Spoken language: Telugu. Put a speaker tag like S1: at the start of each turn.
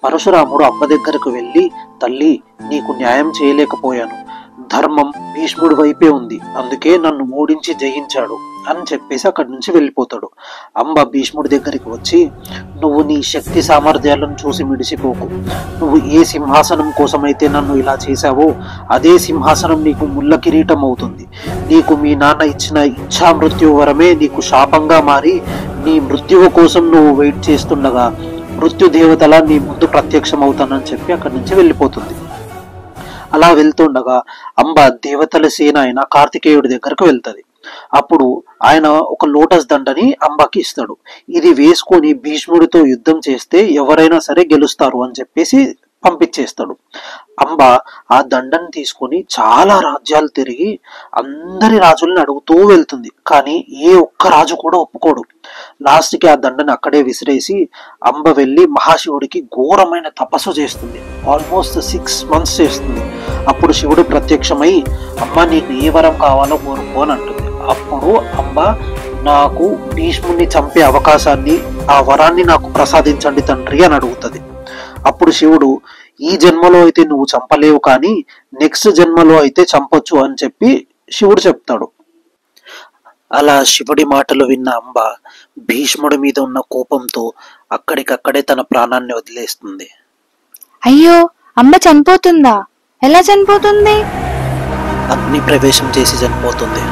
S1: పరశురాముడు అంబ దగ్గరకు వెళ్ళి, తల్లి, నీకు న్యాయం చేయలేకపోయాను, ధర్మం భీష్ముడి వైపే ఉంది, అందుకే నన్ను ఓడించి జయించాడు అని చెప్పేసి అక్కడి నుంచి వెళ్ళిపోతాడు. అంబ భీష్ముడి దగ్గరికి వచ్చి, నువ్వు నీ శక్తి సామర్థ్యాలను చూసి మిడిసిపోకు, నువ్వు ఏ సింహాసనం కోసమైతే నన్ను ఇలా చేశావో అదే సింహాసనం నీకు ముళ్ళ కిరీటం అవుతుంది, నీకు మీ నాన్న ఇచ్చిన ఇచ్ఛా మృత్యు వరమే నీకు శాపంగా మారి నీ మృత్యువు కోసం నువ్వు వెయిట్ చేస్తుండగా మృత్యుదేవతలా నీ ముందు ప్రత్యక్షం అవుతానని చెప్పి అక్కడి నుంచి వెళ్ళిపోతుంది. అలా వెళ్తుండగా అంబ దేవతల సేన అయిన కార్తికేయుడి దగ్గరకు వెళ్తుంది. అప్పుడు ఆయన ఒక లోటస్ దండని అంబకి ఇస్తాడు. ఇది వేసుకొని భీష్ముడితో యుద్ధం చేస్తే ఎవరైనా సరే గెలుస్తారు అని చెప్పేసి పంపించేస్తాడు. అంబ ఆ దండని తీసుకొని చాలా రాజ్యాలు తిరిగి అందరి రాజుల్ని అడుగుతూ వెళ్తుంది, కానీ ఏ ఒక్క రాజు కూడా ఒప్పుకోడు. లాస్ట్కి ఆ దండని అక్కడే విసిరేసి అంబ వెళ్ళి మహాశివుడికి ఘోరమైన తపస్సు చేస్తుంది. ఆల్మోస్ట్ 6 months చేస్తుంది. అప్పుడు శివుడు ప్రత్యక్షమై, అమ్మ నీకు ఏ వరం కావాలో కోరుకో అని అంటుంది. అప్పుడు అంబ, నాకు భీష్ముడిని చంపే అవకాశాన్ని, ఆ వరాన్ని నాకు ప్రసాదించండి తండ్రి అని అడుగుతుంది. అప్పుడు శివుడు, ఈ జన్మలో అయితే నువ్వు చంపలేవు, కానీ నెక్స్ట్ జన్మలో అయితే చంపొచ్చు అని చెప్పి శివుడు చెప్తాడు. అలా శివుడి మాటలు విన్న అంబ భీష్ముడి మీద ఉన్న కోపంతో అక్కడికక్కడే తన ప్రాణాన్ని వదిలేస్తుంది.
S2: అయ్యో, అంబ చనిపోతుందా? ఎలా చనిపోతుంది?
S1: అగ్ని ప్రవేశం చేసి చనిపోతుంది.